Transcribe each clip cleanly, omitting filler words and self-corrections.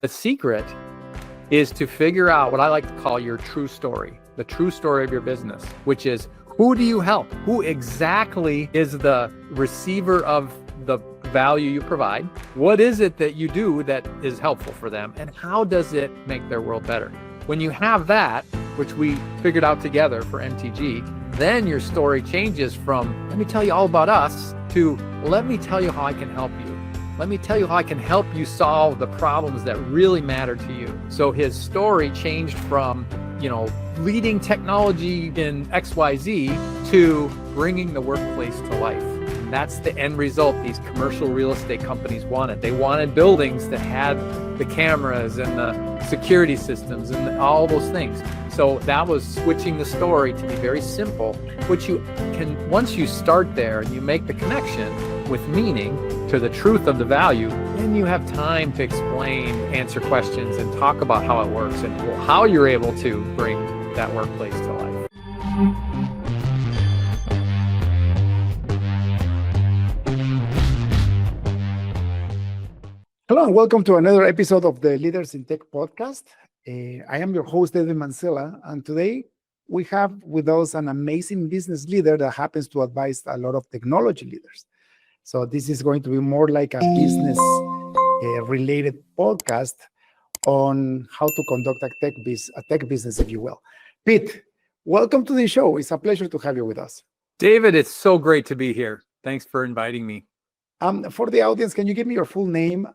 The secret is to figure out what I like to call your true story, the true story of your business, which is who do you help? Who exactly is the receiver of the value you provide? What is it that you do that is helpful for them? And how does it make their world better? When you have that, which we figured out together for MTG, then your story changes from, let me tell you all about us, to let me tell you how I can help you. Let me tell you how I can help you solve the problems that really matter to you. So his story changed from, leading technology in XYZ to bringing the workplace to life. And that's the end result these commercial real estate companies wanted. They wanted buildings that had the cameras and the security systems and all those things. So that was switching the story to be very simple, which you can, once you start there and you make the connection with meaning to the truth of the value, then you have time to explain, answer questions, and talk about how it works and how you're able to bring that workplace to life. Hello and welcome to another episode of the Leaders in Tech podcast. I am your host, David Mansilla, and today we have with us an amazing business leader that happens to advise a lot of technology leaders. So this is going to be more like a business related podcast on how to conduct a tech business, if you will. Pete, welcome to the show. It's a pleasure to have you with us. David, it's so great to be here. Thanks for inviting me. For the audience, can you give me your full name?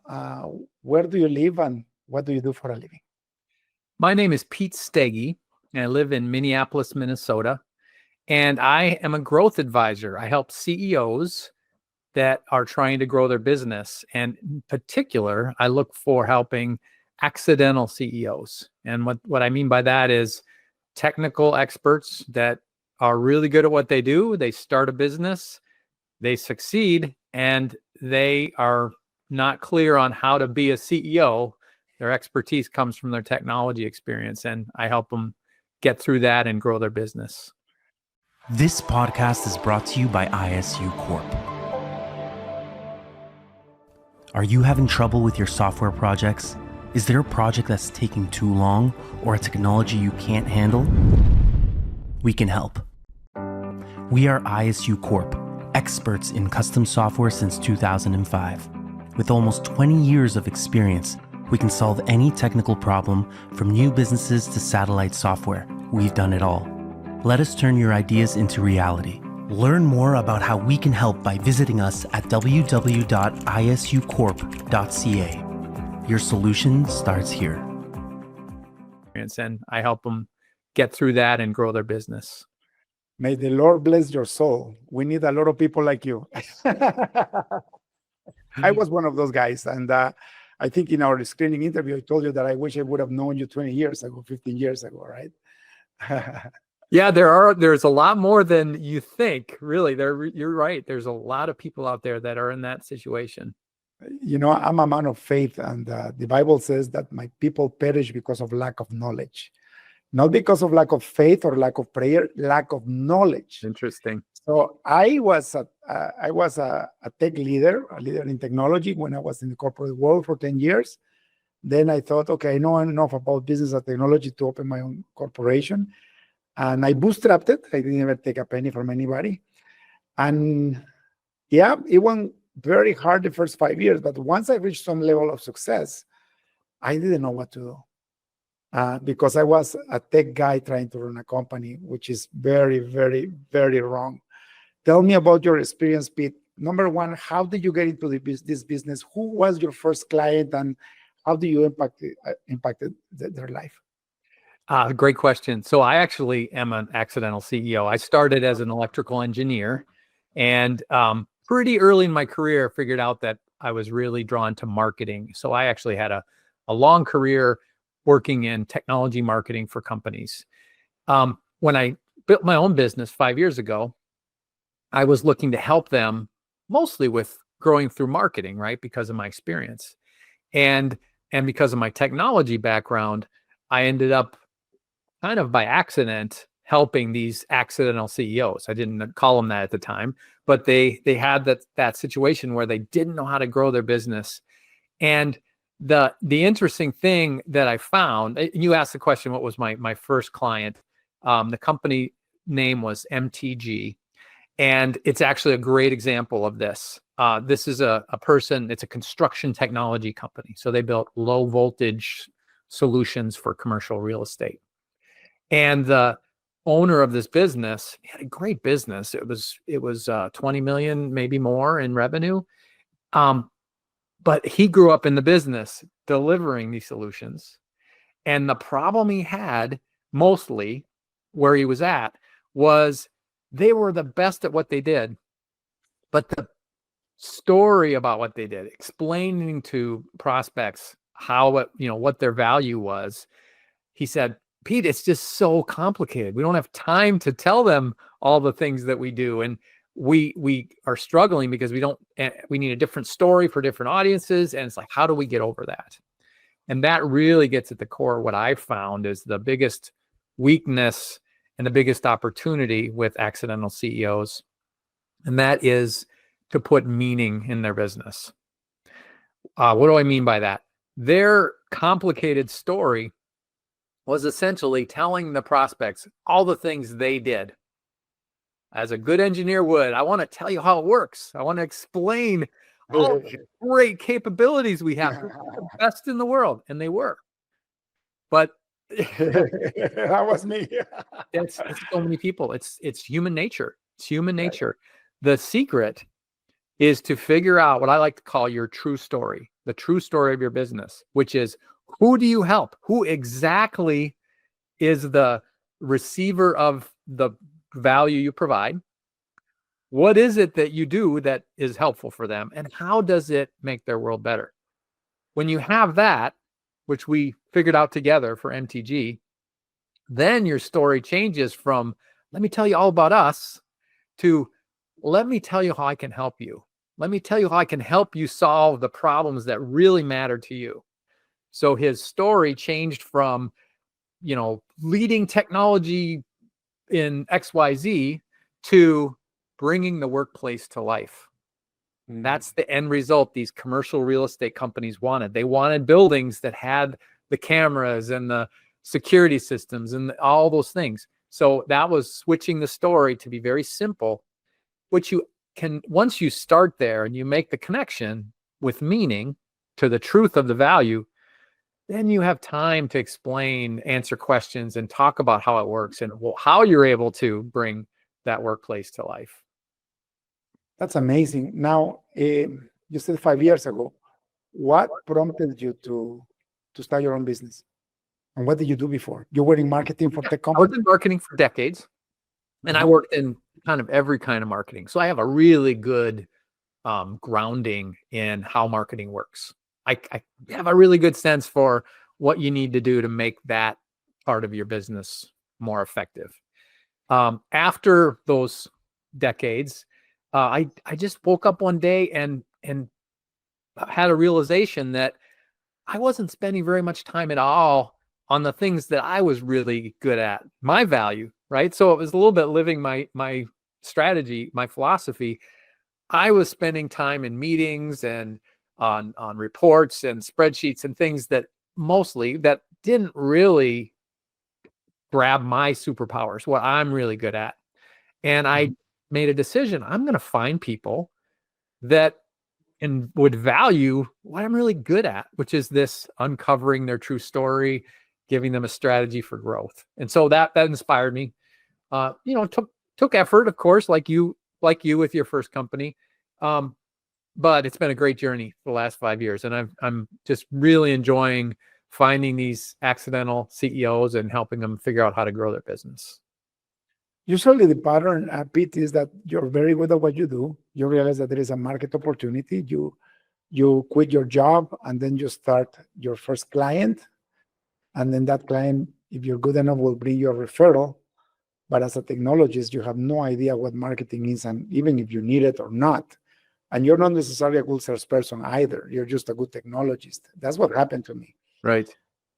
Where do you live and what do you do for a living? My name is Pete Steege, and I live in Minneapolis, Minnesota. And I am a growth advisor. I help CEOs that are trying to grow their business. And in particular, I look for helping accidental CEOs. And what I mean by that is technical experts that are really good at what they do. They start a business, they succeed, and they are not clear on how to be a CEO. Their expertise comes from their technology experience, and I help them get through that and grow their business. This podcast is brought to you by ISU Corp. Are you having trouble with your software projects? Is there a project that's taking too long or a technology you can't handle? We can help. We are ISU Corp, experts in custom software since 2005. With almost 20 years of experience, we can solve any technical problem from new businesses to satellite software. We've done it all. Let us turn your ideas into reality. Learn more about how we can help by visiting us at www.isucorp.ca. Your solution starts here. And I help them get through that and grow their business. May the Lord bless your soul. We need a lot of people like you. I was one of those guys. And I think in our screening interview, I told you that I wish I would have known you 20 years ago, 15 years ago, right? Yeah, there's a lot more than you think. Really, you're right. There's a lot of people out there that are in that situation. I'm a man of faith, and the Bible says that my people perish because of lack of knowledge. Not because of lack of faith or lack of prayer, lack of knowledge. Interesting. So I was a tech leader, a leader in technology when I was in the corporate world for 10 years. Then I thought, okay, I know enough about business and technology to open my own corporation. And I bootstrapped it. I didn't ever take a penny from anybody. And yeah, it went very hard the first 5 years. But once I reached some level of success, I didn't know what to do. Because I was a tech guy trying to run a company, which is very, very, very wrong. Tell me about your experience, Pete. Number one, how did you get into this business? Who was your first client, and how do you impacted their life? Great question. So I actually am an accidental CEO. I started as an electrical engineer, and pretty early in my career, figured out that I was really drawn to marketing. So I actually had a long career working in technology marketing for companies. When I built my own business 5 years ago, I was looking to help them mostly with growing through marketing, right? Because of my experience. And because of my technology background, I ended up kind of by accident helping these accidental CEOs. I didn't call them that at the time, but they had that situation where they didn't know how to grow their business. And the interesting thing that I found, you asked the question, what was my first client? The company name was MTG, and it's actually a great example of this. This is a person, it's a construction technology company. So they built low voltage solutions for commercial real estate. And the owner of this business, he had a great business. It was 20 million, maybe more in revenue. But he grew up in the business delivering these solutions. And the problem he had mostly where he was at was they were the best at what they did, but the story about what they did, explaining to prospects what their value was. He said, Pete, it's just so complicated. We don't have time to tell them all the things that we do. And we are struggling because we need a different story for different audiences. And it's like, how do we get over that? And that really gets at the core. What I found is the biggest weakness and the biggest opportunity with accidental CEOs. And that is to put meaning in their business. What do I mean by that? Their complicated story was essentially telling the prospects all the things they did. As a good engineer would, I want to tell you how it works. I want to explain all the great capabilities we have. The best in the world, and they were. But that was me. it's so many people. It's human nature. It's human nature. The secret is to figure out what I like to call your true story, the true story of your business, which is, who do you help? Who exactly is the receiver of the value you provide? What is it that you do that is helpful for them? And how does it make their world better? When you have that, which we figured out together for MTG, then your story changes from, let me tell you all about us, to let me tell you how I can help you. Let me tell you how I can help you solve the problems that really matter to you. So his story changed from, leading technology in XYZ to bringing the workplace to life. That's the end result these commercial real estate companies wanted. They wanted buildings that had the cameras and the security systems and all those things. So that was switching the story to be very simple, which you can, once you start there and you make the connection with meaning to the truth of the value, then you have time to explain, answer questions, and talk about how it works and how you're able to bring that workplace to life. That's amazing. Now, you said 5 years ago. What prompted you to start your own business? And what did you do before? You were in marketing for tech I companies? was in marketing for decades, and I worked in kind of every kind of marketing. So I have a really good grounding in how marketing works. I have a really good sense for what you need to do to make that part of your business more effective. After those decades, I just woke up one day and had a realization that I wasn't spending very much time at all on the things that I was really good at, my value, right? So it was a little bit living my strategy, my philosophy. I was spending time in meetings and on reports and spreadsheets and things that didn't really grab my superpowers, what I'm really good at. And I made a decision. I'm going to find people that would value what I'm really good at, which is this uncovering their true story, giving them a strategy for growth. And so that inspired me. Took effort, of course, like you with your first company. But it's been a great journey for the last 5 years. And I'm just really enjoying finding these accidental CEOs and helping them figure out how to grow their business. Usually the pattern, Pete, is that you're very good at what you do. You realize that there is a market opportunity. You quit your job and then you start your first client. And then that client, if you're good enough, will bring you a referral. But as a technologist, you have no idea what marketing is, and even if you need it or not. And you're not necessarily a good salesperson either. You're just a good technologist. That's what happened to me. Right.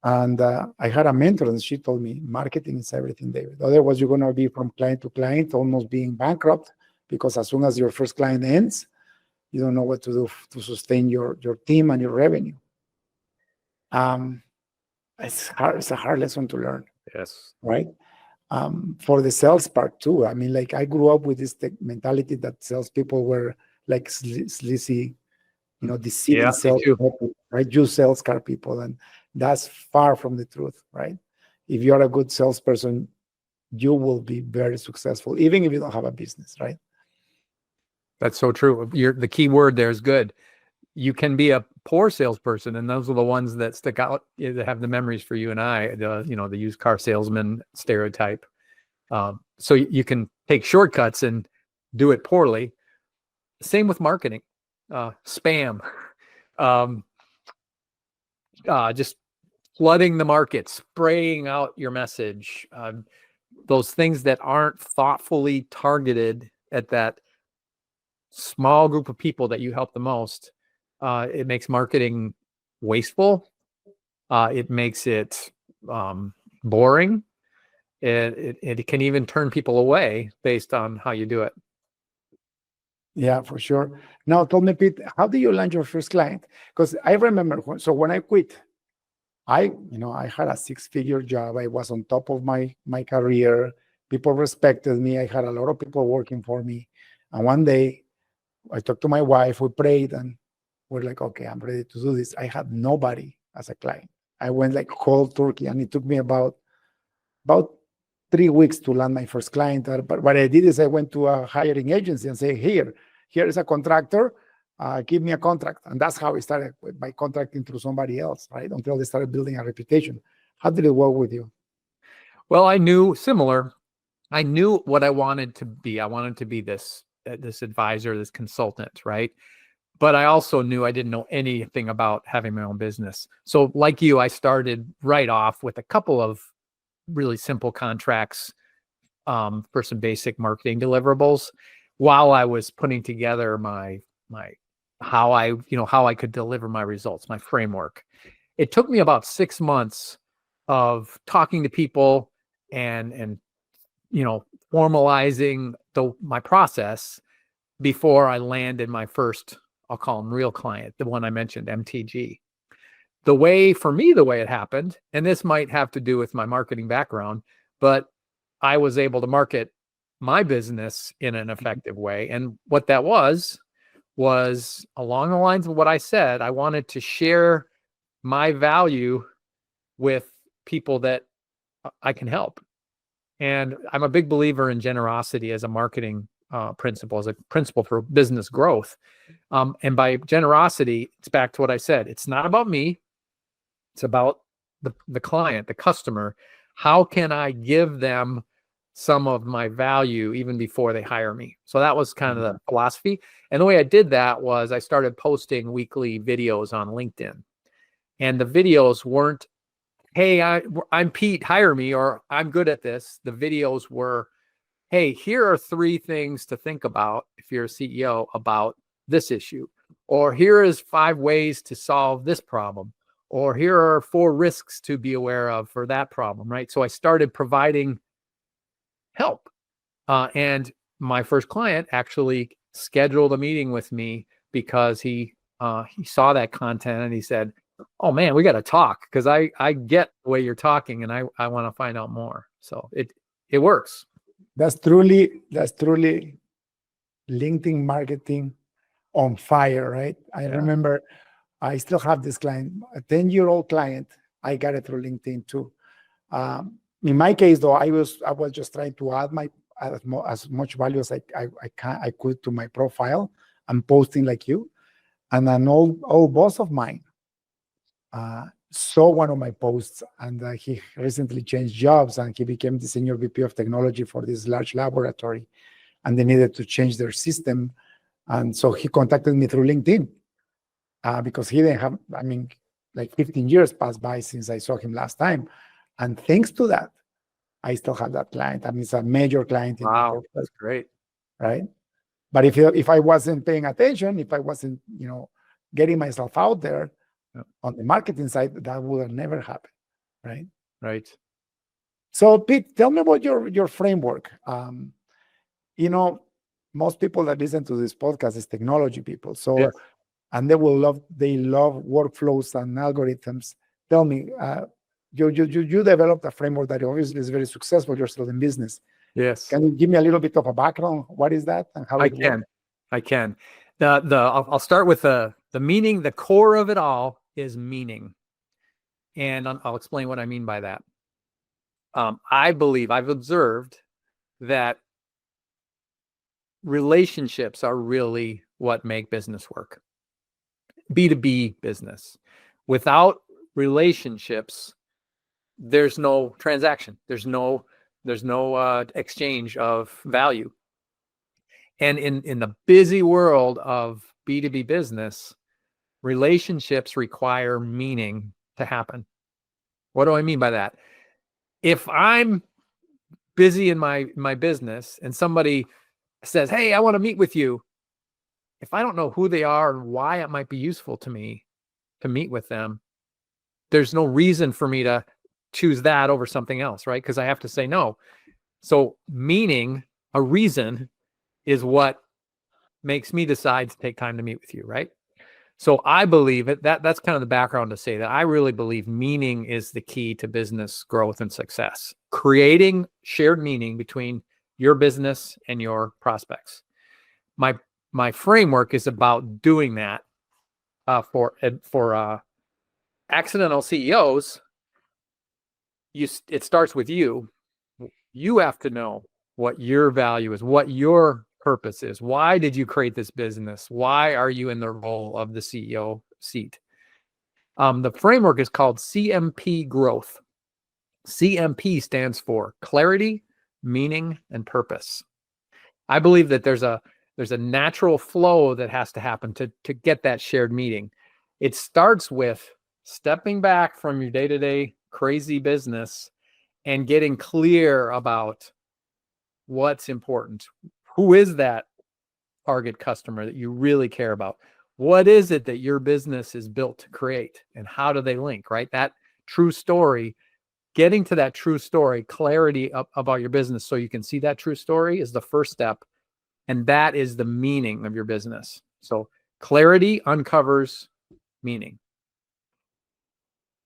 And I had a mentor, and she told me, marketing is everything, David. Otherwise, you're going to be from client to client, almost being bankrupt, because as soon as your first client ends, you don't know what to do to sustain your team and your revenue. It's hard. It's a hard lesson to learn, Yes. right? For the sales part too. I mean, like I grew up with this mentality that salespeople were like sleazy, deceiving Yeah, me sales too. people, right? You sales car people, and that's far from the truth, right? If you're a good salesperson, you will be very successful, even if you don't have a business, right? That's so true. The key word there is good. You can be a poor salesperson, and those are the ones that stick out, that have the memories for you and I, the used car salesman stereotype. So you can take shortcuts and do it poorly. Same with marketing, spam, just flooding the market, spraying out your message, those things that aren't thoughtfully targeted at that small group of people that you help the most. It makes marketing wasteful. It makes it boring. It can even turn people away based on how you do it. Yeah, for sure. Now, tell me, Pete, how did you land your first client? Because I remember when I quit, I had a 6-figure job. I was on top of my career. People respected me. I had a lot of people working for me. And one day, I talked to my wife. We prayed, and we're like, okay, I'm ready to do this. I had nobody as a client. I went like cold turkey, and it took me about 3 weeks to land my first client. But what I did is I went to a hiring agency and say, here is a contractor. Give me a contract. And that's how I started, by contracting through somebody else, right? Until they started building a reputation. How did it work with you? Well, I knew what I wanted to be. I wanted to be this advisor, this consultant, right? But I also knew I didn't know anything about having my own business. So like you, I started right off with a couple of really simple contracts for some basic marketing deliverables while I was putting together my how I could deliver my results, my framework. It took me about 6 months of talking to people and formalizing my process before I landed my first, I'll call him real client, the one I mentioned, MTG. The way it happened, and this might have to do with my marketing background, but I was able to market my business in an effective way. And what that was along the lines of what I said. I wanted to share my value with people that I can help. And I'm a big believer in generosity as a marketing principle, as a principle for business growth. And by generosity, it's back to what I said. It's not about me. It's about the client, the customer. How can I give them some of my value even before they hire me? So that was kind of the philosophy. And the way I did that was I started posting weekly videos on LinkedIn. And the videos weren't, hey, I'm Pete, hire me, or I'm good at this. The videos were, hey, here are 3 things to think about if you're a CEO about this issue. Or here is 5 ways to solve this problem. Or here are 4 risks to be aware of for that problem, right? So I started providing help. And my first client actually scheduled a meeting with me because he saw that content and he said, oh man, we got to talk, because I get the way you're talking and I want to find out more. So it works. That's truly LinkedIn marketing on fire, right? I remember I still have this client, a 10-year-old client. I got it through LinkedIn too. In my case, though, I was just trying to add as much value as I could to my profile. I'm posting like you, and an old boss of mine saw one of my posts, and he recently changed jobs, and he became the senior VP of technology for this large laboratory, and they needed to change their system, and so he contacted me through LinkedIn because he didn't have. I mean, like 15 years passed by since I saw him last time, and thanks to that, I still have that client. I mean, it's a major client. Wow, that's great. Right? But if I wasn't paying attention, if I wasn't, getting myself out there on the marketing side, that would have never happened. Right? Right. So, Pete, tell me about your framework. Most people that listen to this podcast is technology people. So, Yes. and they love workflows and algorithms. tell me, you developed a framework that obviously is very successful. You're still in business. Yes. Can you give me a little bit of a background? What is that and how it works? I can. I'll start with the meaning. The core of it all is meaning, and I'll explain what I mean by that. I believe I've observed that relationships are really what make business work. B2B business. Without relationships, there's no transaction. There's no exchange of value. And in the busy world of B2B business, relationships require meaning to happen. What do I mean by that? If I'm busy in my business and somebody says, "Hey, I want to meet with you," if I don't know who they are and why it might be useful to me to meet with them, there's no reason for me to choose that over something else, right? Because I have to say no. So meaning, a reason, is what makes me decide to take time to meet with you, right? So I believe that's kind of the background to say that I really believe meaning is the key to business growth and success. Creating shared meaning between your business and your prospects. My framework is about doing that for accidental CEOs. It starts with you. You have to know what your value is, what your purpose is. Why did you create this business? Why are you in the role of the CEO seat? The framework is called CMP growth. CMP stands for clarity, meaning, and purpose. I believe that there's a natural flow that has to happen to get that shared meaning. It starts with stepping back from your day-to-day crazy business and getting clear about what's important. Who is that target customer that you really care about? What is it that your business is built to create, and how do they link, right? That true story, getting to that true story, clarity about your business so you can see that true story is the first step. And that is the meaning of your business. So clarity uncovers meaning.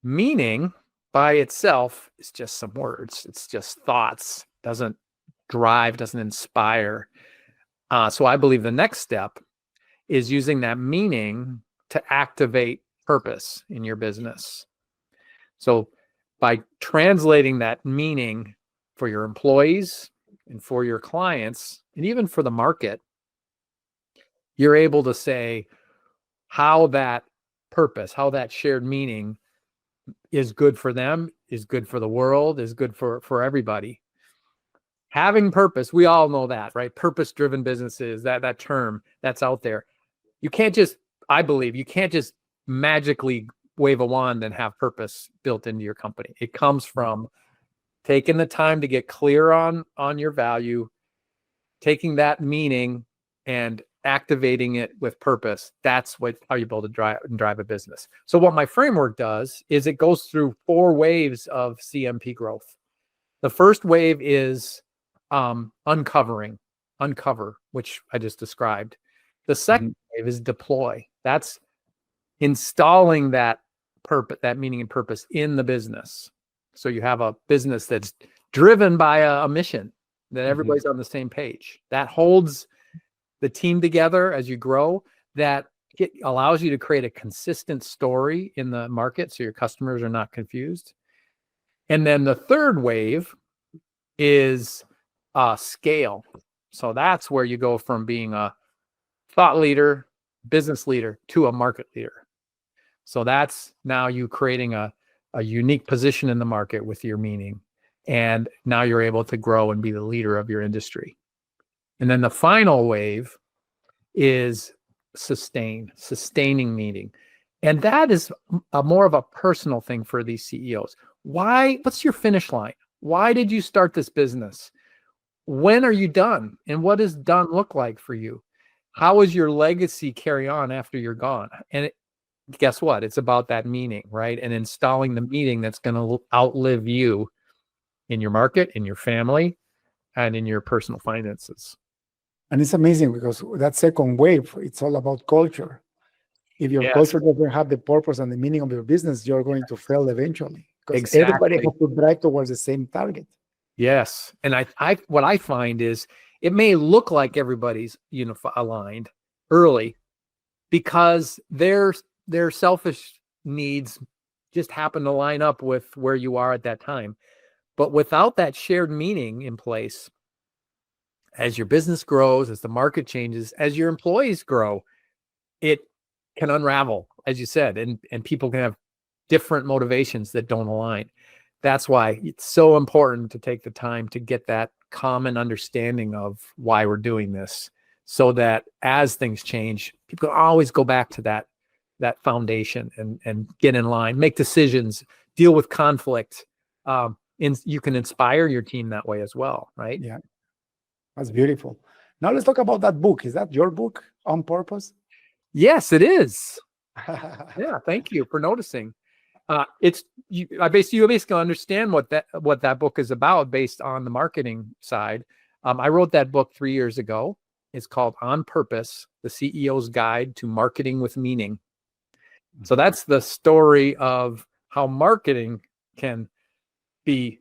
Meaning by itself is just some words. It's just thoughts. Doesn't drive, doesn't inspire. So I believe the next step is using that meaning to activate purpose in your business. So by translating that meaning for your employees and for your clients, and even for the market, you're able to say how that purpose, how that shared meaning is good for them, is good for the world, is good for everybody. Having purpose, we all know that, right? Purpose-driven businesses, that term that's out there. I believe you can't just magically wave a wand and have purpose built into your company. It comes from taking the time to get clear on your value, taking that meaning and activating it with purpose. That's how you build drive a business. So what my framework does is it goes through 4 waves of CMP growth. The first wave is uncover, which I just described. The second wave is deploy. That's installing that purpose, that meaning and purpose in the business. So you have a business that's driven by a mission, that everybody's on the same page. That holds the team together as you grow. That allows you to create a consistent story in the market so your customers are not confused. And then the third wave is scale. So that's where you go from being a thought leader, business leader, to a market leader. So that's now you creating a unique position in the market with your meaning. And now you're able to grow and be the leader of your industry. And then the final wave is sustaining meaning. And that is more of a personal thing for these CEOs. What's your finish line? Why did you start this business? When are you done? And what does done look like for you? How is your legacy carry on after you're gone? And guess what? It's about that meaning, right? And installing the meaning that's going to outlive you in your market, in your family, and in your personal finances. And it's amazing because that second wave, it's all about culture. If your Yes. culture doesn't have the purpose and the meaning of your business, you're going to fail eventually, because everybody Exactly. has to drive towards the same target. Yes. And what I find is it may look like everybody's aligned early because their selfish needs just happen to line up with where you are at that time. But without that shared meaning in place, as your business grows, as the market changes, as your employees grow, it can unravel, as you said, and people can have different motivations that don't align. That's why it's so important to take the time to get that common understanding of why we're doing this, so that as things change, people can always go back to that foundation and get in line, make decisions, deal with conflict. You can inspire your team that way as well, right? Yeah, that's beautiful. Now let's talk about that book. Is that your book, On Purpose? Yes, it is. Yeah, thank you for noticing. You basically understand what that book is about based on the marketing side. I wrote that book 3 years ago. It's called On Purpose: The CEO's Guide to Marketing with Meaning. So that's the story of how marketing can be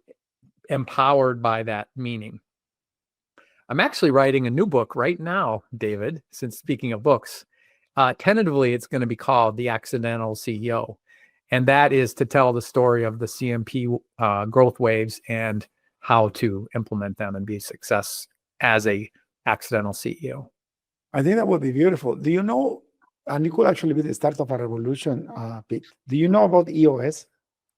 empowered by that meaning. I'm actually writing a new book right now, David, since speaking of books. Tentatively, it's going to be called The Accidental CEO. And that is to tell the story of the CMP growth waves and how to implement them and be a success as a accidental CEO. I think that would be beautiful. Do you know, and it could actually be the start of a revolution, Pete. Do you know about EOS?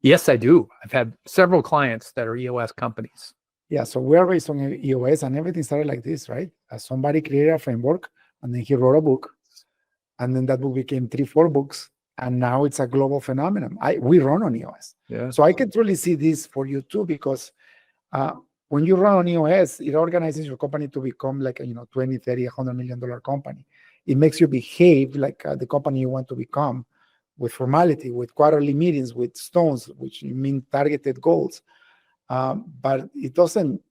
Yes, I do. I've had several clients that are EOS companies. Yeah, so we're based on EOS, and everything started like this, right? Somebody created a framework, and then he wrote a book, and then that book became 3-4 books, and now it's a global phenomenon. We run on EOS. Yeah. So I can truly see this for you too, because when you run on EOS, it organizes your company to become like a 20, 30, $100 million company. It makes you behave like the company you want to become, with formality, with quarterly meetings, with stones, which mean targeted goals. But it doesn't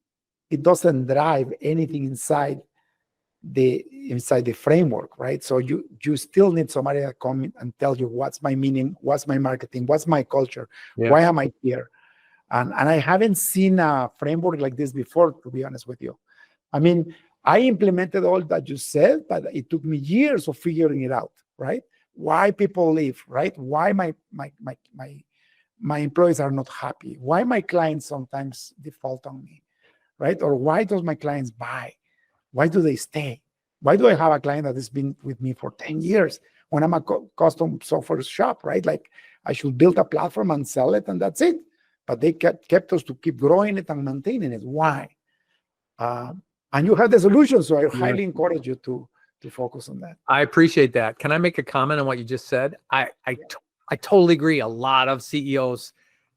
drive anything inside the framework, right? So you still need somebody to come in and tell you, what's my meaning, what's my marketing, what's my culture, why am I here? And I haven't seen a framework like this before, to be honest with you. I mean, I implemented all that you said, but it took me years of figuring it out, right? Why people leave, right? Why my employees are not happy? Why my clients sometimes default on me, right? Or why does my clients buy? Why do they stay? Why do I have a client that has been with me for 10 years when I'm a custom software shop, right? Like, I should build a platform and sell it, and that's it. But they kept us to keep growing it and maintaining it. Why? And you have the solution, so I highly encourage you to focus on that. I appreciate that. Can I make a comment on what you just said? I totally agree. A lot of CEOs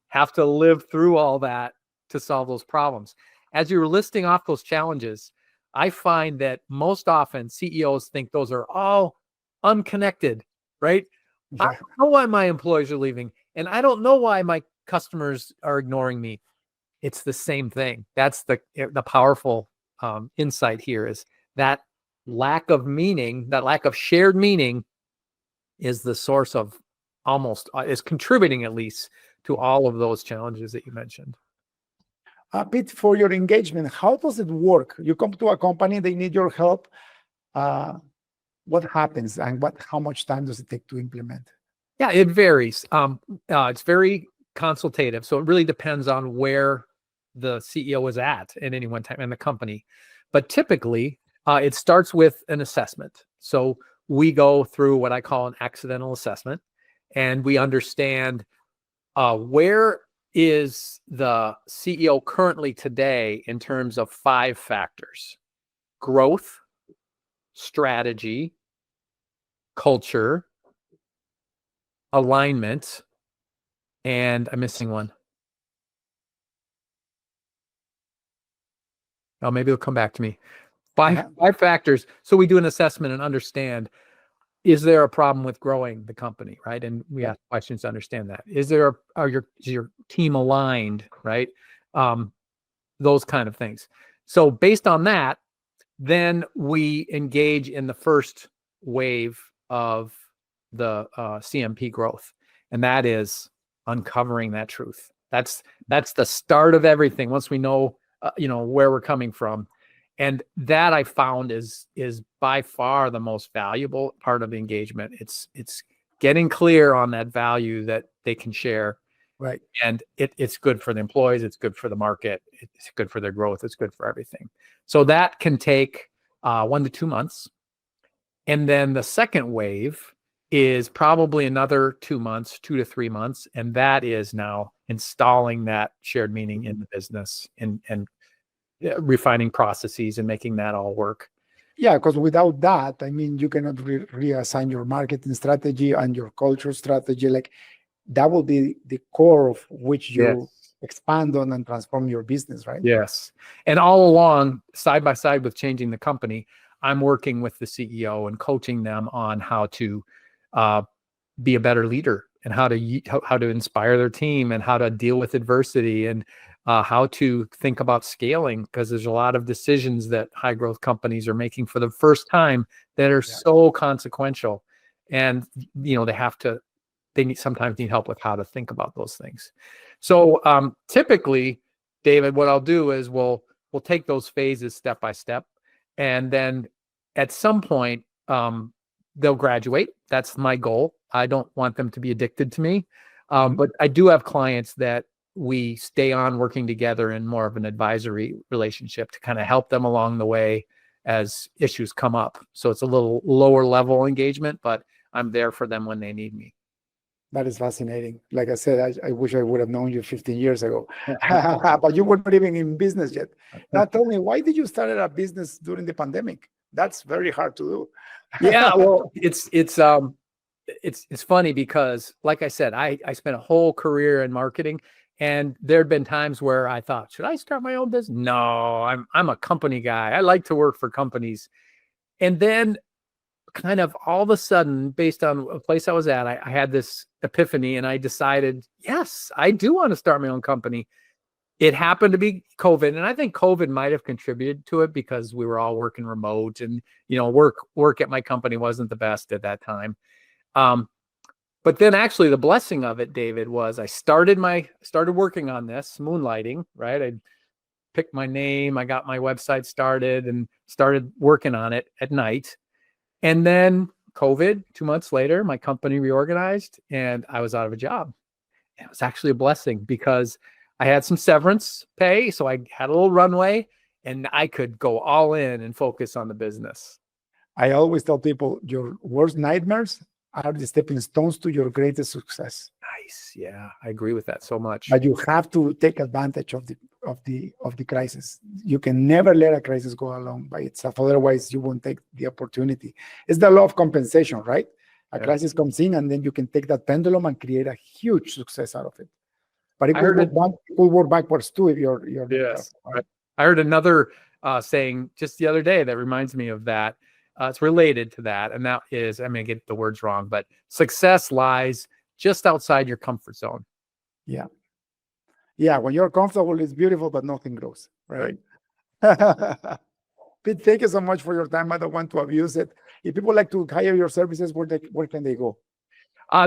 have to live through all that to solve those problems. As you were listing off those challenges, I find that most often CEOs think those are all unconnected, right? Yeah. I don't know why my employees are leaving, and I don't know why my customers are ignoring me. It's the same thing. That's the powerful insight here, is that lack of meaning, that lack of shared meaning is the source of is contributing at least to all of those challenges that you mentioned. Pete, for your engagement, how does it work? You come to a company, they need your help. What happens, and how much time does it take to implement? Yeah, it varies. It's very consultative, so it really depends on where the CEO is at any one time in the company. But typically, it starts with an assessment. So we go through what I call an accidental assessment, and we understand where is the CEO currently today in terms of 5 factors: growth, strategy, culture, alignment, and I'm missing one. Oh, maybe it'll come back to me. 5 factors. So we do an assessment and understand, is there a problem with growing the company, right? And we ask questions to understand that. Is your team aligned, right? Those kind of things. So based on that, then we engage in the first wave of the CMP growth, and that is uncovering that truth. That's the start of everything. Once we know, where we're coming from, and that I found is by far the most valuable part of the engagement. It's getting clear on that value that they can share. Right. And it's good for the employees. It's good for the market. It's good for their growth. It's good for everything. So that can take 1 to 2 months. And then the second wave is probably another 2 months, 2 to 3 months. And that is now installing that shared meaning in the business and refining processes and making that all work. Yeah, because without that, I mean, you cannot reassign your marketing strategy and your culture strategy. Like, that will be the core of which you expand on and transform your business, right? Yes. And all along, side by side with changing the company, I'm working with the CEO and coaching them on how to be a better leader and how to inspire their team and how to deal with adversity and how to think about scaling, because there's a lot of decisions that high growth companies are making for the first time that are so consequential. And, they sometimes need help with how to think about those things. So typically, David, what I'll do is we'll take those phases step by step. And then at some point, they'll graduate. That's my goal. I don't want them to be addicted to me. But I do have clients that we stay on working together in more of an advisory relationship to kind of help them along the way as issues come up. So it's a little lower level engagement, but I'm there for them when they need me. That is fascinating. Like I said, I wish I would have known you 15 years ago, but you were not even in business yet. Now tell me, why did you start a business during the pandemic? That's very hard to do. Yeah, well, it's funny because, like I said, I spent a whole career in marketing, and there'd been times where I thought, should I start my own business? No, I'm a company guy. I like to work for companies. And then kind of all of a sudden, based on a place I was at, I had this epiphany and I decided, yes, I do want to start my own company. It happened to be COVID. And I think COVID might have contributed to it because we were all working remote and, work at my company wasn't the best at that time. But then actually the blessing of it, David, was I started working on this moonlighting, right? I picked my name. I got my website started and started working on it at night. And then COVID, 2 months later, my company reorganized and I was out of a job. And it was actually a blessing because I had some severance pay. So I had a little runway and I could go all in and focus on the business. I always tell people your worst nightmares are the stepping stones to your greatest success. Nice. Yeah, I agree with that so much. But you have to take advantage of the crisis. You can never let a crisis go along by itself. Otherwise, you won't take the opportunity. It's the law of compensation, right? A crisis comes in, and then you can take that pendulum and create a huge success out of it. But it will work backwards too if you're yes. Right? I heard another saying just the other day that reminds me of that. It's related to that, and that is, I'm going to get the words wrong, but success lies just outside your comfort zone. Yeah. Yeah, when you're comfortable, it's beautiful, but nothing grows, right? Pete, thank you so much for your time. I don't want to abuse it. If people like to hire your services, where can they go?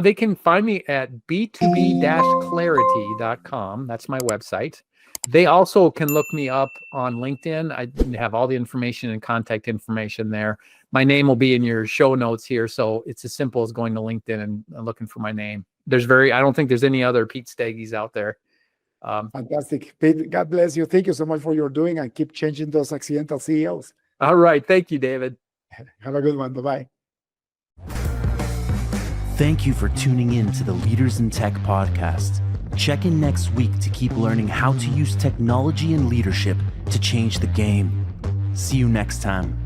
They can find me at b2b-clarity.com. That's my website. They also can look me up on LinkedIn. I have all the information and contact information there. My name will be in your show notes here. So it's as simple as going to LinkedIn and looking for my name. I don't think there's any other Pete Steeges out there. Fantastic. Pete, God bless you. Thank you so much for your doing, and keep changing those accidental CEOs. All right. Thank you, David. Have a good one. Bye-bye. Thank you for tuning in to the Leaders in Tech podcast. Check in next week to keep learning how to use technology and leadership to change the game. See you next time.